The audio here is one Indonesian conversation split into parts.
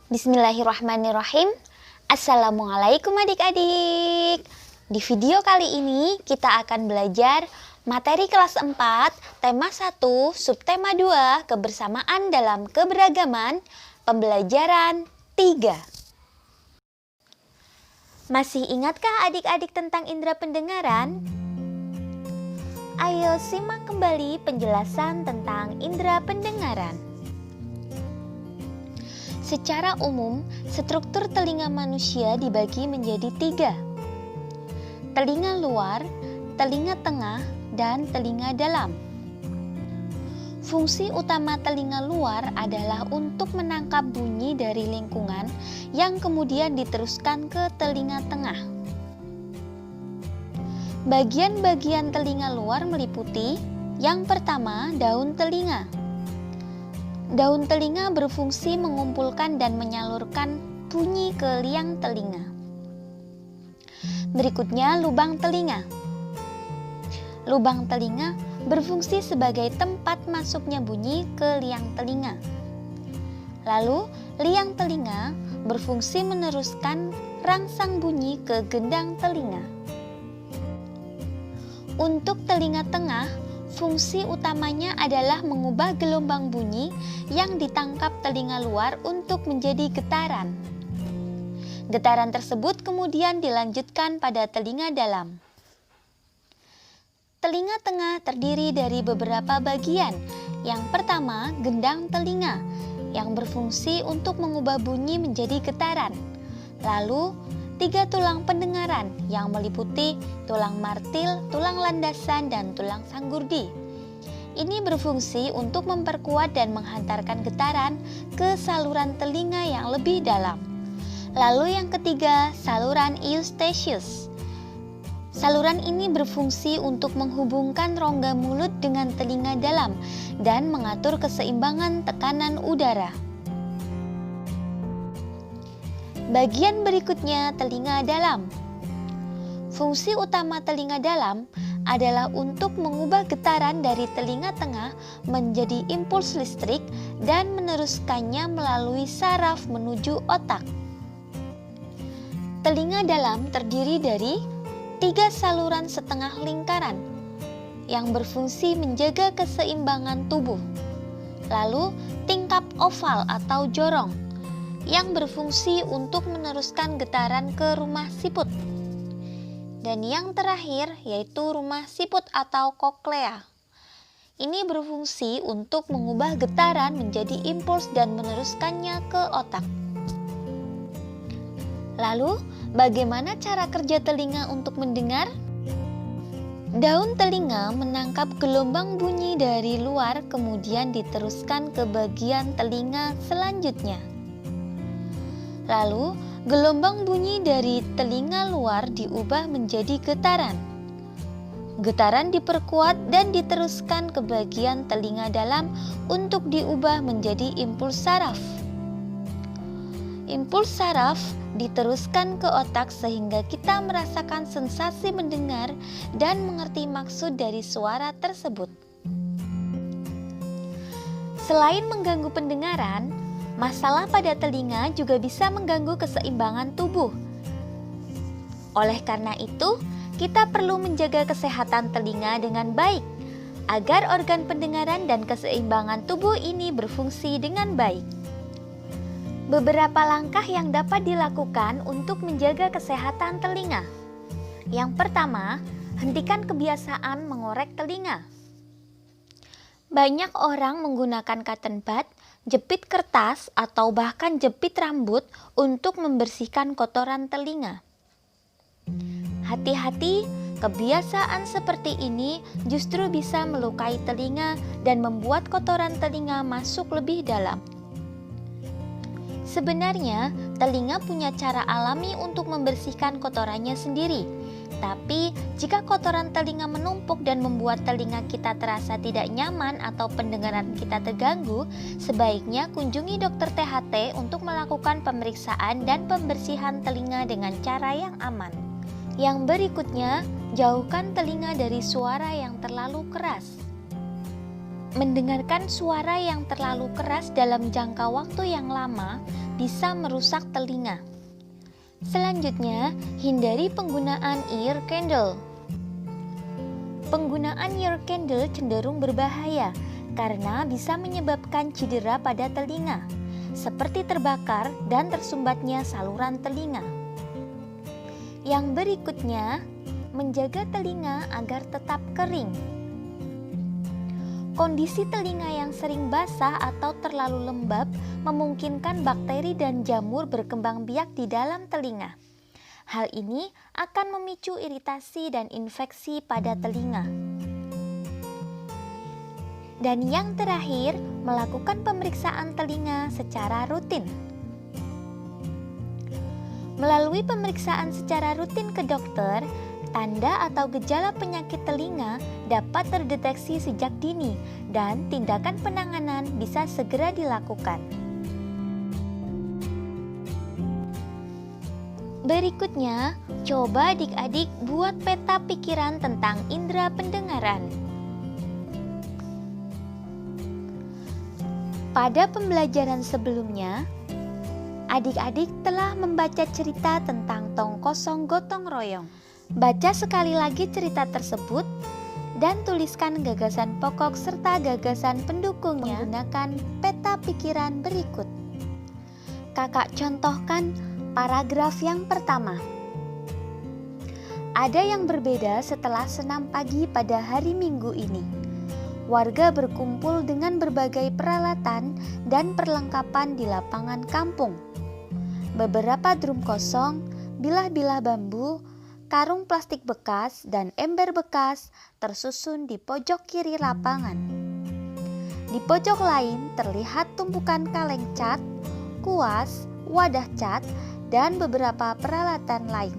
Bismillahirrahmanirrahim. Assalamualaikum adik-adik. Di video kali ini kita akan belajar materi kelas 4, tema 1, subtema 2, kebersamaan dalam keberagaman, pembelajaran 3. Masih ingatkah adik-adik tentang indera pendengaran? Ayo simak kembali penjelasan tentang indera pendengaran. Secara umum, struktur telinga manusia dibagi menjadi 3. Telinga luar, telinga tengah, dan telinga dalam. Fungsi utama telinga luar adalah untuk menangkap bunyi dari lingkungan yang kemudian diteruskan ke telinga tengah. Bagian-bagian telinga luar meliputi yang pertama, daun telinga. Daun telinga berfungsi mengumpulkan dan menyalurkan bunyi ke liang telinga. Berikutnya, lubang telinga. Lubang telinga berfungsi sebagai tempat masuknya bunyi ke liang telinga. Lalu, liang telinga berfungsi meneruskan rangsang bunyi ke gendang telinga. Untuk telinga tengah, fungsi utamanya adalah mengubah gelombang bunyi yang ditangkap telinga luar untuk menjadi getaran. Getaran tersebut kemudian dilanjutkan pada telinga dalam. Telinga tengah terdiri dari beberapa bagian. Yang pertama, gendang telinga, yang berfungsi untuk mengubah bunyi menjadi getaran. Lalu, 3 tulang pendengaran yang meliputi tulang martil, tulang landasan, dan tulang sanggurdi. Ini berfungsi untuk memperkuat dan menghantarkan getaran ke saluran telinga yang lebih dalam. Lalu yang ketiga, saluran eustachius. Saluran ini berfungsi untuk menghubungkan rongga mulut dengan telinga dalam dan mengatur keseimbangan tekanan udara. Bagian berikutnya, telinga dalam. Fungsi utama telinga dalam adalah untuk mengubah getaran dari telinga tengah menjadi impuls listrik dan meneruskannya melalui saraf menuju otak. Telinga dalam terdiri dari 3 saluran setengah lingkaran yang berfungsi menjaga keseimbangan tubuh. Lalu, tingkap oval atau jorong yang berfungsi untuk meneruskan getaran ke rumah siput. Dan yang terakhir yaitu rumah siput atau koklea. Ini berfungsi untuk mengubah getaran menjadi impuls dan meneruskannya ke otak. Lalu, bagaimana cara kerja telinga untuk mendengar? Daun telinga menangkap gelombang bunyi dari luar kemudian diteruskan ke bagian telinga selanjutnya. Lalu, gelombang bunyi dari telinga luar diubah menjadi getaran. Getaran diperkuat dan diteruskan ke bagian telinga dalam untuk diubah menjadi impuls saraf. Impuls saraf diteruskan ke otak sehingga kita merasakan sensasi mendengar dan mengerti maksud dari suara tersebut. Selain mengganggu pendengaran, masalah pada telinga juga bisa mengganggu keseimbangan tubuh. Oleh karena itu, kita perlu menjaga kesehatan telinga dengan baik, agar organ pendengaran dan keseimbangan tubuh ini berfungsi dengan baik. Beberapa langkah yang dapat dilakukan untuk menjaga kesehatan telinga. Yang pertama, hentikan kebiasaan mengorek telinga. Banyak orang menggunakan cotton bud, jepit kertas, atau bahkan jepit rambut untuk membersihkan kotoran telinga. Hati-hati, kebiasaan seperti ini justru bisa melukai telinga dan membuat kotoran telinga masuk lebih dalam. Sebenarnya, telinga punya cara alami untuk membersihkan kotorannya sendiri. Tapi, jika kotoran telinga menumpuk dan membuat telinga kita terasa tidak nyaman atau pendengaran kita terganggu, sebaiknya kunjungi dokter THT untuk melakukan pemeriksaan dan pembersihan telinga dengan cara yang aman. Yang berikutnya, jauhkan telinga dari suara yang terlalu keras. Mendengarkan suara yang terlalu keras dalam jangka waktu yang lama bisa merusak telinga. Selanjutnya, hindari penggunaan ear candle. Penggunaan ear candle cenderung berbahaya karena bisa menyebabkan cedera pada telinga, seperti terbakar dan tersumbatnya saluran telinga. Yang berikutnya, menjaga telinga agar tetap kering. Kondisi telinga yang sering basah atau terlalu lembab memungkinkan bakteri dan jamur berkembang biak di dalam telinga. Hal ini akan memicu iritasi dan infeksi pada telinga. Dan yang terakhir, melakukan pemeriksaan telinga secara rutin. Melalui pemeriksaan secara rutin ke dokter, tanda atau gejala penyakit telinga dapat terdeteksi sejak dini dan tindakan penanganan bisa segera dilakukan. Berikutnya, coba adik-adik buat peta pikiran tentang indera pendengaran. Pada pembelajaran sebelumnya, adik-adik telah membaca cerita tentang tong kosong gotong royong. Baca sekali lagi cerita tersebut dan tuliskan gagasan pokok serta gagasan pendukungnya menggunakan peta pikiran berikut. Kakak contohkan paragraf yang pertama. Ada yang berbeda setelah senam pagi pada hari Minggu ini. Warga berkumpul dengan berbagai peralatan dan perlengkapan di lapangan kampung. Beberapa drum kosong, bilah-bilah bambu, karung plastik bekas, dan ember bekas tersusun di pojok kiri lapangan. Di pojok lain terlihat tumpukan kaleng cat, kuas, wadah cat, dan beberapa peralatan lain.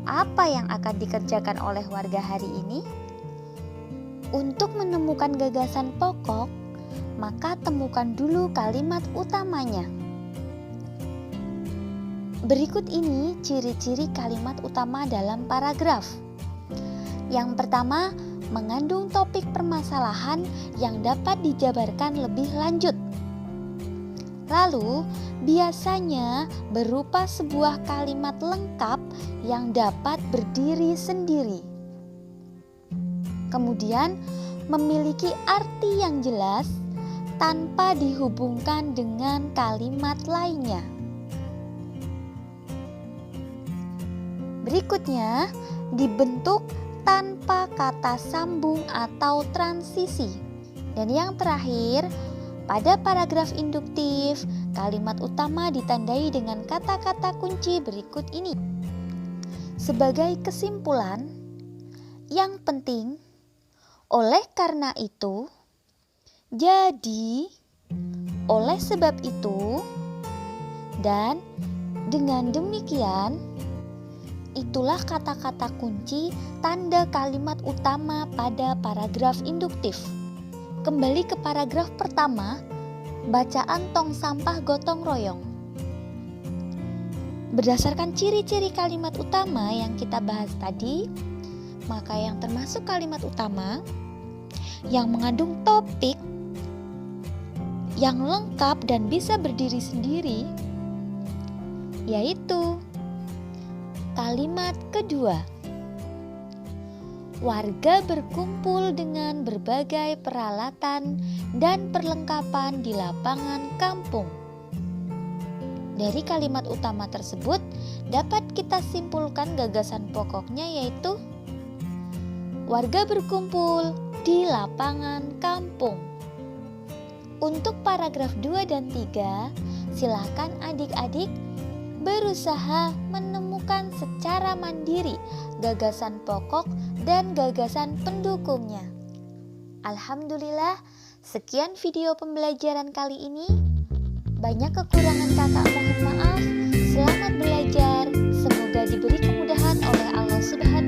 Apa yang akan dikerjakan oleh warga hari ini? Untuk menemukan gagasan pokok, maka temukan dulu kalimat utamanya. Berikut ini ciri-ciri kalimat utama dalam paragraf. Yang pertama, mengandung topik permasalahan yang dapat dijabarkan lebih lanjut. Lalu, biasanya berupa sebuah kalimat lengkap yang dapat berdiri sendiri. Kemudian, memiliki arti yang jelas tanpa dihubungkan dengan kalimat lainnya. Berikutnya, dibentuk tanpa kata sambung atau transisi. Dan yang terakhir, pada paragraf induktif, kalimat utama ditandai dengan kata-kata kunci berikut ini. Sebagai kesimpulan, yang penting, oleh karena itu, jadi, oleh sebab itu, dan dengan demikian, itulah kata-kata kunci tanda kalimat utama pada paragraf induktif. Kembali ke paragraf pertama, bacaan tong sampah gotong royong. Berdasarkan ciri-ciri kalimat utama yang kita bahas tadi, maka yang termasuk kalimat utama yang mengandung topik yang lengkap dan bisa berdiri sendiri, yaitu kalimat kedua. Warga berkumpul dengan berbagai peralatan dan perlengkapan di lapangan kampung. Dari kalimat utama tersebut dapat kita simpulkan gagasan pokoknya, yaitu warga berkumpul di lapangan kampung. Untuk paragraf 2 dan 3, silakan adik-adik berusaha menemukan secara mandiri gagasan pokok dan gagasan pendukungnya. Alhamdulillah, sekian video pembelajaran kali ini. Banyak kekurangan kakak mohon maaf. Selamat belajar. Semoga diberi kemudahan oleh Allah Subhanahu